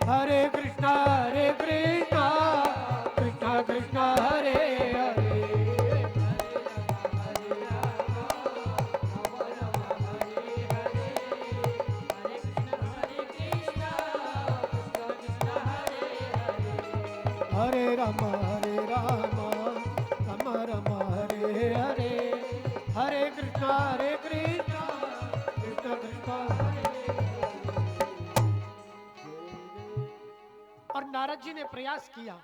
हरे कृष्णा कृष्णा कृष्णा हरे हरे। हरे राम राम राम हरे हरे। हरे कृष्णा कृष्णा कृष्णा हरे। और नारद जी ने प्रयास किया।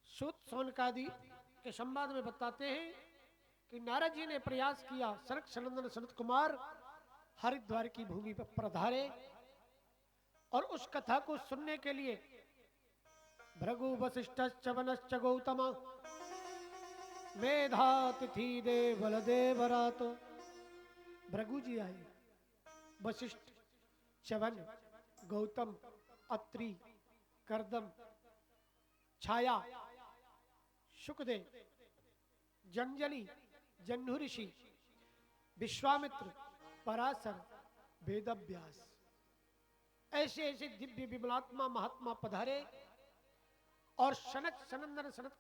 सूत सौनकादि के संवाद में बताते हैं कि नारद जी ने प्रयास किया। सनक सनंदन सनत कुमार हरिद्वार की भूमि पर पधारे और उस कथा को सुनने के लिए भृगु वशिष्ठ वनश्च गौतम मेधातिथि देवल देवरात। भृगु जी आए, वशिष्ठ, च्यवन, गौतम, अत्रि, कर्दम, छाया, शुकदेव, जंजलि, जन्हु ऋषि, विश्वामित्र, पराशर, वेदव्यास, ऐसे ऐसे दिव्य विमलात्मा महात्मा पधारे और सनक सनंदन सनत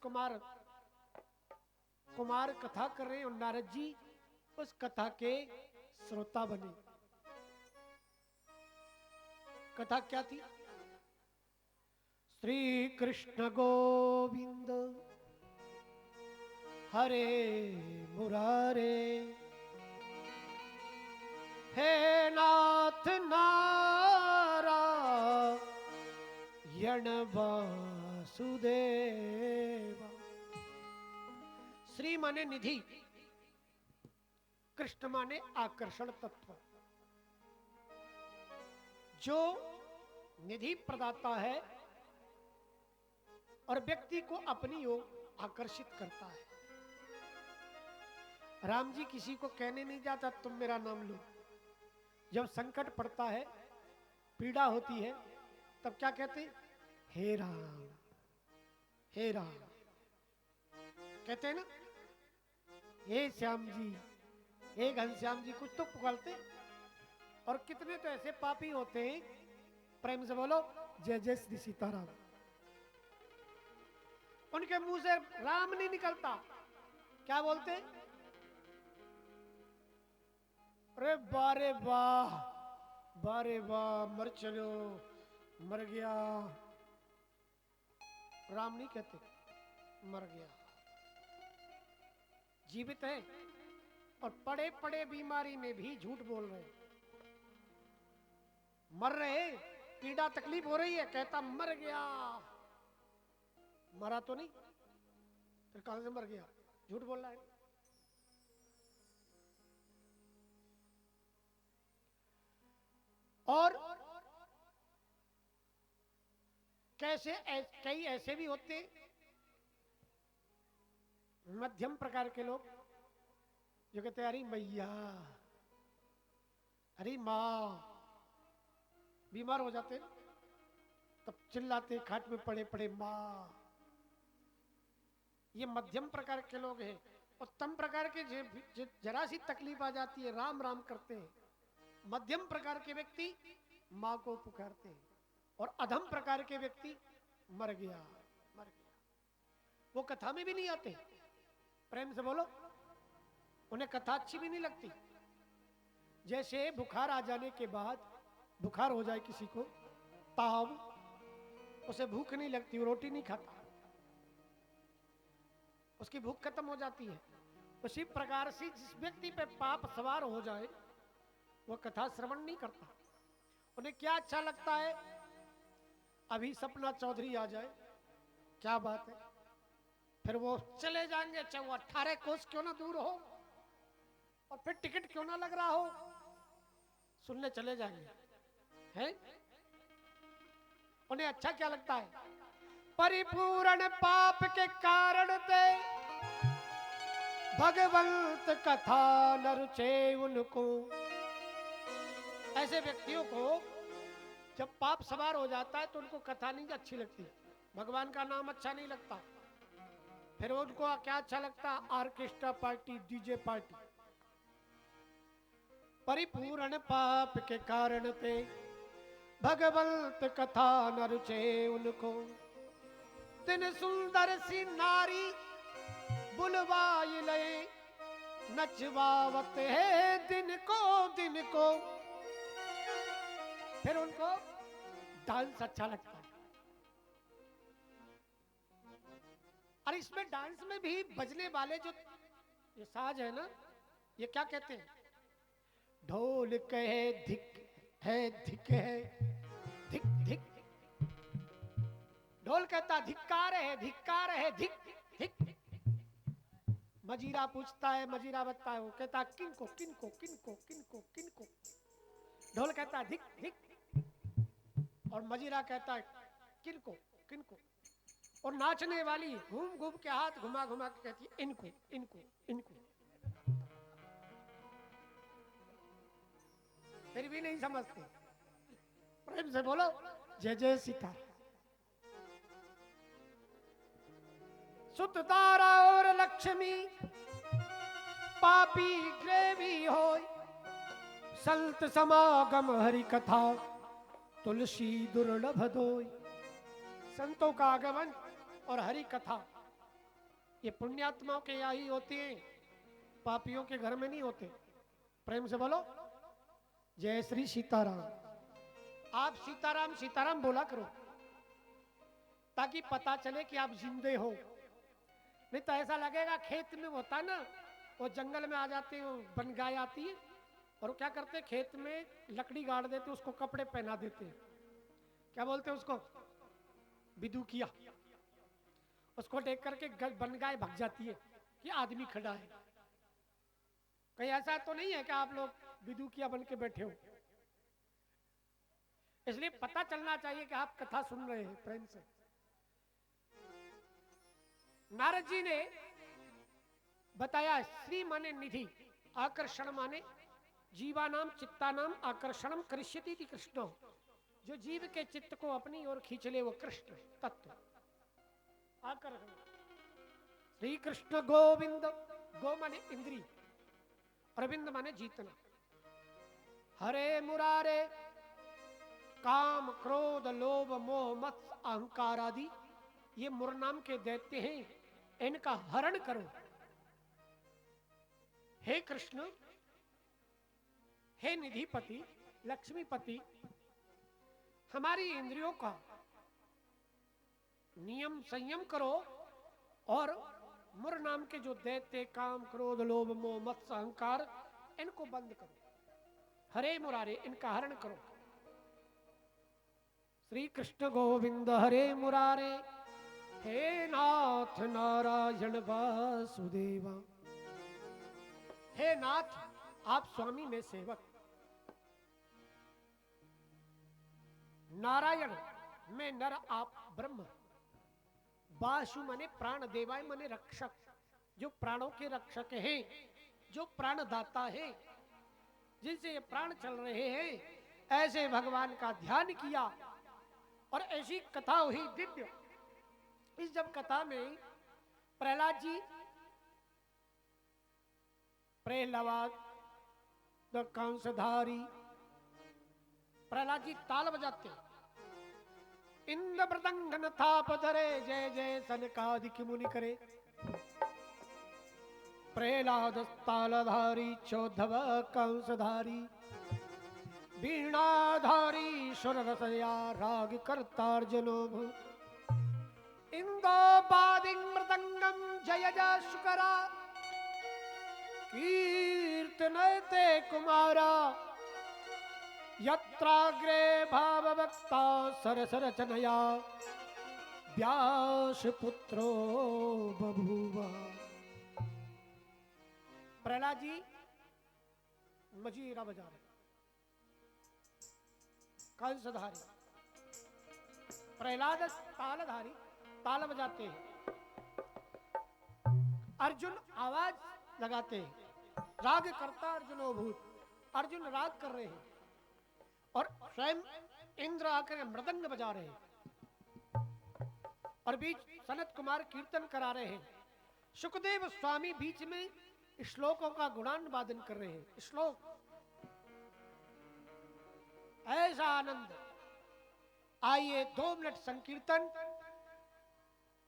कुमार कथा कर रहे और नारद जी उस कथा के श्रोता बने। कथा क्या थी? श्री कृष्ण गोविंद हरे मुरारे, हे नाथ नारायण वासुदेव। श्री माने निधि, कृष्ण माने आकर्षण तत्व। जो निधि प्रदाता है और व्यक्ति को अपनी ओर आकर्षित करता है। राम जी किसी को कहने नहीं जाता तुम मेरा नाम लो। जब संकट पड़ता है, पीड़ा होती है, तब क्या कहते? हे राम, हे राम कहते हैं ना। हे श्याम जी, हे घनश्याम जी, कुछ तो पुकारते। और कितने तो ऐसे पापी होते हैं, प्रेम से बोलो जय जय श्री सीताराम। उनके मुंह से राम नहीं निकलता, क्या बोलते? अरे बारे वाह, बारे वाह, मर चलो, मर गया। राम नहीं कहते, मर गया। जीवित है और पड़े पड़े बीमारी में भी झूठ बोल रहे, मर रहे, पीड़ा तकलीफ हो रही है, कहता मर गया। मरा तो नहीं, फिर कहां से मर गया? झूठ बोल रहा है। और कैसे कई ऐसे भी होते मध्यम प्रकार के लोग जो कहते अरे मैया, अरे माँ, बीमार हो जाते तब चिल्लाते खाट में पड़े पड़े माँ। ये मध्यम प्रकार के लोग हैं। उत्तम प्रकार के जरा सी तकलीफ आ जाती है, राम राम करते हैं। मध्यम प्रकार के व्यक्ति माँ को पुकारते हैं। और अधम प्रकार के व्यक्ति मर गया, मर गया, वो कथा में भी नहीं आते। प्रेम से बोलो, उन्हें कथा अच्छी भी नहीं लगती। जैसे बुखार आ जाने के बाद, बुखार हो जाए किसी को, ताव, उसे भूख नहीं लगती, वो रोटी नहीं खाता, उसकी भूख खत्म हो जाती है। उसी प्रकार से जिस व्यक्ति पे पाप सवार हो जाए वो कथा श्रवण नहीं करता। उन्हें क्या अच्छा लगता है, अभी सपना चौधरी आ जाए, क्या बात है, फिर वो चले जाएंगे, चाहे वो 18 कोस क्यों ना दूर हो और फिर टिकट क्यों ना लग रहा हो, सुनने चले जाएंगे। हैं? उन्हें अच्छा क्या लगता है? परिपूर्ण पाप के कारण ते भगवंत कथा न रुचे उनको। ऐसे व्यक्तियों को जब पाप सवार हो जाता है तो उनको कथा नहीं अच्छी लगती, भगवान का नाम अच्छा नहीं लगता। फिर उनको क्या अच्छा लगता? Orchestra party, DJ party. परिपूर्ण पाप के कारण ते भगवंत कथा न रुचे उनको, दिन सुंदर सी नारी बुलवाई ले, नचवावत है दिन को। फिर उनको डांस अच्छा लगता है। और इसमें डांस में भी बजने वाले जो ये साज है ना, ये क्या कहते हैं? ढोल कहे धिक है, धिक है, धिक धिक। ढोल कहता धिक्कार है, धिक्कार है, धिक धिक। मजीरा पूछता है, मजीरा बजता है, वो कहता किनको किनको किनको किनको किनको। ढोल कहता धिक धिक, और मजीरा कहता है किनको किनको। और नाचने वाली घूम घूम के हाथ घुमा घुमा के कहती है इनको इनको इनको। फिर भी नहीं समझते। प्रेम से बोलो जय जय सीता। सुत तारा और लक्ष्मी पापी ग्रेवी होय, संत समागम हरि कथा तुलसी दुर्लभ दोय। संतों का आगमन और हरि कथा ये पुण्यात्माओं के यहाँ ही होती है, पापियों के घर में नहीं होते। प्रेम से बोलो जय श्री सीताराम। आप सीताराम सीताराम बोला करो ताकि पता चले कि आप जिंदे हो। नहीं तो ऐसा लगेगा खेत में होता ना, वो जंगल में आ जाते हैं, बन गाय आती है और क्या करते हैं, खेत में लकड़ी गाड़ देते, उसको कपड़े पहना देते हैं। क्या बोलते हैं उसको? बिदुकिया। उसको देख करके बन गाय भग जाती है कि आदमी खड़ा है। कहीं ऐसा तो नहीं है कि आप लोग बिदुकिया बन के बैठे हो? इसलिए पता चलना चाहिए कि आप कथा सुन रहे हैं। प्रेम से नारद जी ने बताया श्री माने निधि, आकर्षण माने जीवानाम चित्तानाम आकर्षणम करिष्यति कृष्ण। जो जीव के चित्त को अपनी ओर खींच ले वो कृष्ण तत्व आकर्षण। श्री कृष्ण गोविंद, गो माने इंद्री, अरविंद माने जीतना। हरे मुरारे काम क्रोध लोभ मोह मत्स अहंकार आदि ये मुरनाम के दैत्य हैं, इनका हरण करो। हे कृष्ण, हे निधिपति लक्ष्मीपति, हमारी इंद्रियों का नियम संयम करो और मुर नाम के जो दैत्य काम क्रोध लोभ मोह मत्स्य अहंकार इनको बंद करो। हरे मुरारे इनका हरण करो। श्री कृष्ण गोविंद हरे मुरारे, हे नाथ नारायण वासुदेवा। हे नाथ आप स्वामी में सेवक, नारायण में नर आप ब्रह्म, वासु माने प्राण, देवाय माने रक्षक, जो प्राणों के रक्षक हैं, जो प्राणदाता हैं, जिनसे ये प्राण चल रहे हैं। ऐसे भगवान का ध्यान किया और ऐसी कथा हुई दिव्य। इस जब कथा में प्रहलाद जी, प्रहलाद कंसधारी, प्रहलाद जी ताल बजाते, इंद्र मृदंगन था पधरे, जय जय सनकादिक मुनि करे। प्रहलाद तालधारी, चौधव कंसधारी, वीणाधारी सुर रसया राग कर्तार्जुनो भू। इंदो बादिं मृदंगम जय जय शुकरा, कीर्तनते कुमारा। यत्राग्रे भाववक्ता सरसरचनया, व्यास पुत्रो बभूवा। प्रहलाद जी मजीरा बजा रहे, कंसधारी, प्रहलाद तालधारी, ताल बजाते हैं। अर्जुन आवाज लगाते हैं, राग करता अर्जुनो भूत, अर्जुन राग कर रहे हैं और स्वयं इंद्र आकर मृदंग बजा रहे हैं और बीच सनत कुमार कीर्तन करा रहे हैं। सुखदेव स्वामी बीच में श्लोकों का गुणान वादन कर रहे हैं। श्लोक ऐसा आनंद आइए 2 मिनट संकीर्तन।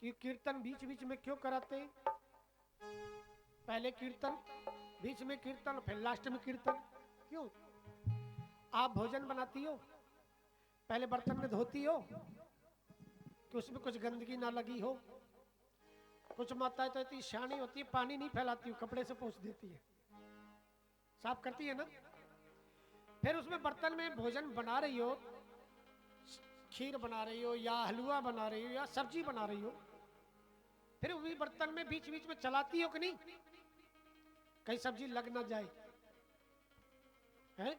कि कीर्तन बीच बीच में क्यों कराते हैं? पहले कीर्तन, बीच में कीर्तन, फिर लास्ट में कीर्तन, क्यों? आप भोजन बनाती हो, पहले बर्तन में धोती हो कि उसमें कुछ गंदगी ना लगी हो। कुछ माताएं तो इतनी शानी होती है, पानी नहीं फैलाती हो, कपड़े से पोंछ देती है, साफ करती है ना। फिर उसमें बर्तन में भोजन बना रही हो, खीर बना रही हो या हलवा बना रही हो या सब्जी बना रही हो, फिर वही बर्तन में बीच बीच में चलाती हो कि नहीं, कहीं सब्जी लग ना जाए, है?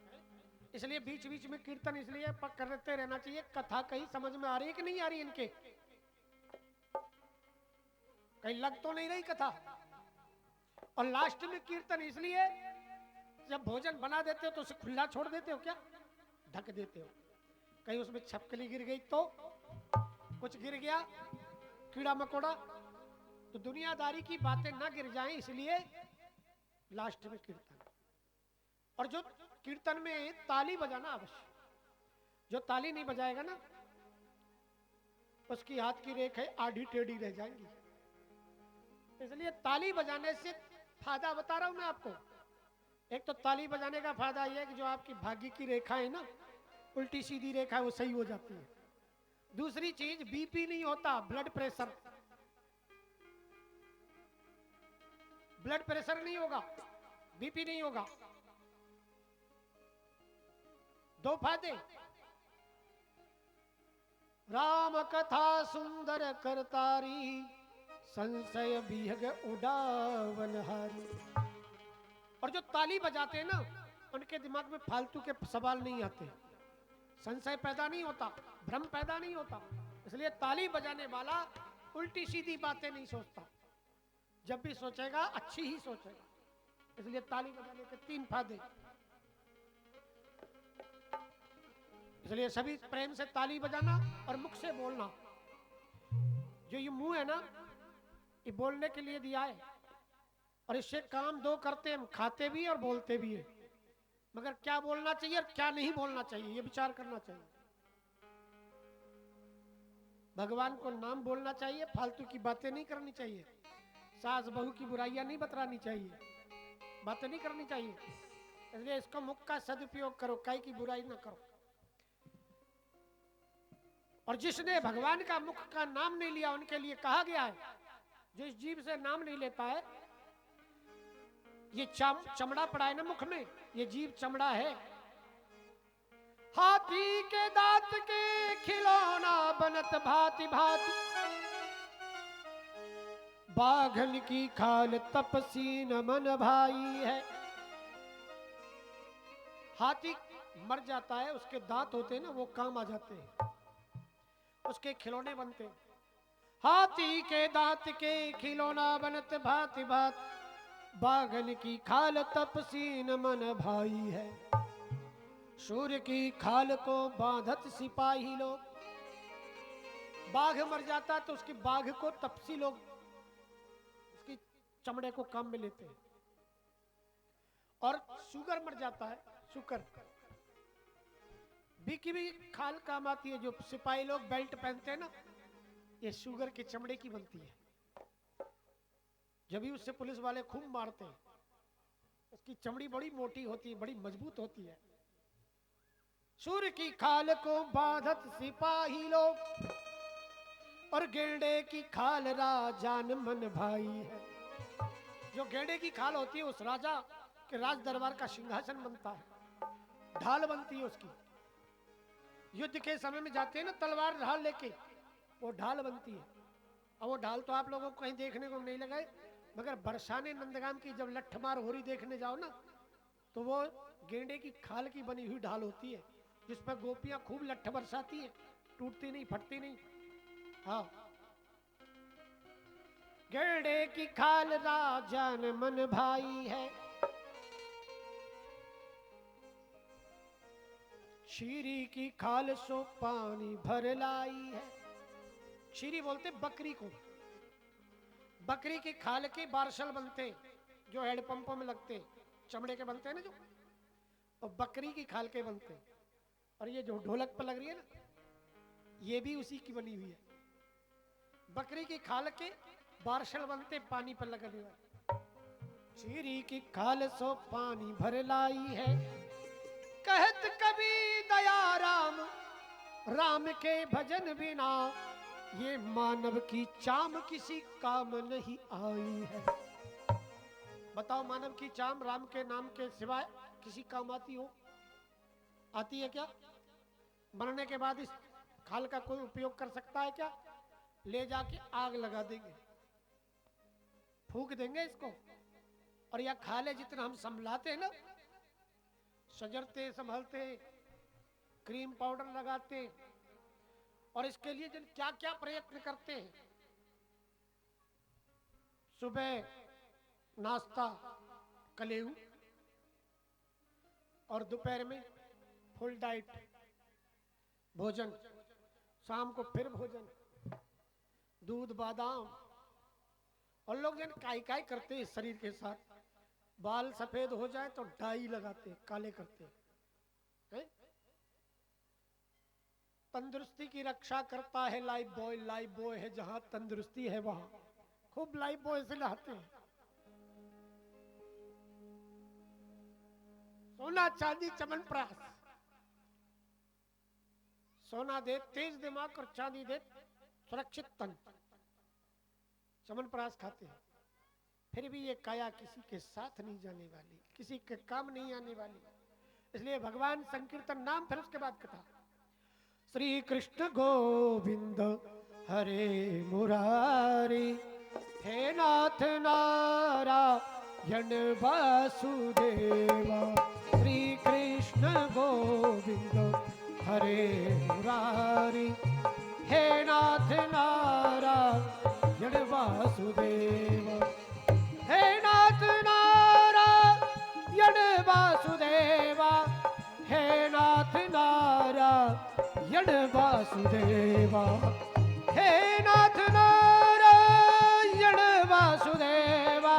इसलिए बीच बीच में कीर्तन इसलिए करते रहना चाहिए। कथा कहीं समझ में आ रही है कि नहीं आ रही इनके? कहीं लग तो नहीं रही कथा। और लास्ट में कीर्तन इसलिए, जब भोजन बना देते हो तो उसे खुला छोड़ देते हो क्या? ढक देते हो, कहीं उसमें छपकली गिर गई तो, कुछ गिर गया कीड़ा मकोड़ा, तो दुनियादारी की बातें ना गिर जाएं, इसलिए लास्ट में कीर्तन। और जो कीर्तन में ताली बजाना अवश्य, जो ताली नहीं बजाएगा ना उसकी हाथ की रेखाएं आधी टेढ़ी रह जाएंगी। इसलिए ताली बजाने से फायदा बता रहा हूं मैं आपको। एक तो ताली बजाने का फायदा यह है कि जो आपकी भाग्य की रेखा है ना, उल्टी सीधी रेखा, वो सही हो जाती है। दूसरी चीज, बीपी नहीं होता, ब्लड प्रेशर, ब्लड प्रेशर नहीं होगा, बीपी नहीं होगा। 2 फायदे। राम कथा सुंदर करतारी, संशय बिहग उड़ावन हारी। और जो ताली बजाते हैं ना, उनके दिमाग में फालतू के सवाल नहीं आते, संशय पैदा नहीं होता, भ्रम पैदा नहीं होता। इसलिए ताली बजाने वाला उल्टी सीधी बातें नहीं सोचता, जब भी सोचेगा अच्छी ही सोचेगा। इसलिए ताली बजाने के 3 फायदे। इसलिए सभी प्रेम से ताली बजाना और मुख से बोलना। जो ये मुंह है ना, ये बोलने के लिए दिया है, और इससे काम 2 करते हैं, हम खाते भी और बोलते भी है। मगर क्या बोलना चाहिए और क्या नहीं बोलना चाहिए, ये विचार करना चाहिए। भगवान को नाम बोलना चाहिए, फालतू की बातें नहीं करनी चाहिए, सास बहू की बुराइयां नहीं बतलानी चाहिए, बातें नहीं करनी चाहिए। इसलिए इसको मुख का सदुपयोग करो, काई की बुराई ना करो। और जिसने भगवान का मुख का नाम नहीं लिया, उनके लिए कहा गया है, जो इस जीभ से नाम नहीं लेता है, ये चमड़ा पड़ा है ना मुख में, ये जीभ चमड़ा है। हाथी के दांत के खिलौना बनत भांति भांति, बाघन की खाल तपसी न मन भाई है। हाथी मर जाता है, उसके दांत होते हैं ना, वो काम आ जाते हैं, उसके खिलौने बनते हैं। हाथी के दांत के खिलौना बनत भांति भांति, बाघन की खाल तपसी न मन भाई है। सूर्य की खाल को बांधत सिपाही लोग, बाघ मर जाता तो उसकी बाघ को तपसी लोग उसकी चमड़े को काम में लेते हैं। और शुगर मर जाता है, शुगर की भी खाल काम आती है। जो सिपाही लोग बेल्ट पहनते हैं ना, ये शुगर के चमड़े की बनती है। जब भी उससे पुलिस वाले खूब मारते हैं, उसकी चमड़ी बड़ी मोटी होती है, बड़ी मजबूत होती है। सूर्य की खाल को बांधत सिपाही लोग, और गेंडे की खाल राजान मन भाई है। जो गेंडे की खाल होती है, उस राजा के राज दरबार का सिंहासन बनता है, ढाल बनती है उसकी। युद्ध के समय में जाते हैं ना तलवार ढाल लेके, वो ढाल बनती है। और वो ढाल तो आप लोगों को कहीं देखने को नहीं लगा, मगर बरसाने नंदगाम की जब लट्ठमार होरी देखने जाओ ना, तो वो गेंडे की खाल की बनी हुई ढाल होती है, जिस पर गोपियां खूब लट्ठ बरसाती हैं, टूटती नहीं, फटती नहीं। हाँ, गेंडे की खाल राजान मन भाई है। क्षीरी की खाल सो पानी भर लाई है। क्षीरी बोलते बकरी को। बकरी की खाल के बारशल बनते, जो हेडपंपों में लगते, चमड़े के बनते हैं ना जो, और बकरी की खाल के बनते। और ये जो ढोलक पर लग रही है ना, ये भी उसी की बनी हुई है। बकरी की खाल के बारशल बनते पानी पर लगने वाले। चीरी की खाल सो पानी भर लाई है, कहत कभी दया राम, राम के भजन बिना ये मानव की चाम किसी काम नहीं आई है। बताओ, मानव की चाम राम के नाम के सिवाय किसी काम आती हो? आती है क्या? मरने के बाद इस खाल का कोई उपयोग कर सकता है क्या? ले जाके आग लगा देंगे, फूंक देंगे इसको। और यह खाले जितना हम संभलाते हैं ना, सजरते संभलते, क्रीम पाउडर लगाते, और इसके लिए जिन क्या क्या प्रयत्न करते हैं। सुबह नाश्ता कलेऊ, और दोपहर में फुल डाइट भोजन, शाम को फिर भोजन, दूध बादाम। और लोग जन काई काई करते हैं शरीर के साथ, बाल सफेद हो जाए तो डाई लगाते, काले करते हैं। तंदुरुस्ती की रक्षा करता है लाइफ बॉय। लाइफ बॉय है जहां तंदुरुस्ती है वहां खूब लाइफ बॉय से नहाते हैं। सोना चांदी चमनप्राश, सोना दे तेज दिमाग और चांदी दे सुरक्षित तन। चमनप्राश खाते हैं, फिर भी ये काया किसी के साथ नहीं जाने वाली, किसी के काम नहीं आने वाली। इसलिए भगवान संकीर्तन नाम, फिर उसके बाद कथा। श्री कृष्ण गोविंद हरे मुरारी, हे नाथ नारायण वासुदेवा। श्री कृष्ण गोविंद हरे मुरारी, हे नाथ नारायण वासुदेवा। हे नाथ नारायण वासुदेवा, हे नाथ नारायण वासुदेवा। हे नाथ नारायण वासुदेवा,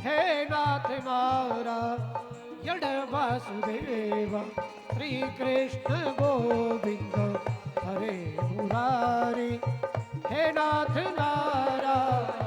हे नाथ नारायण वासुदेवा। श्री कृष्ण गोविंद हरे मुरारी, हे नाथ नारायण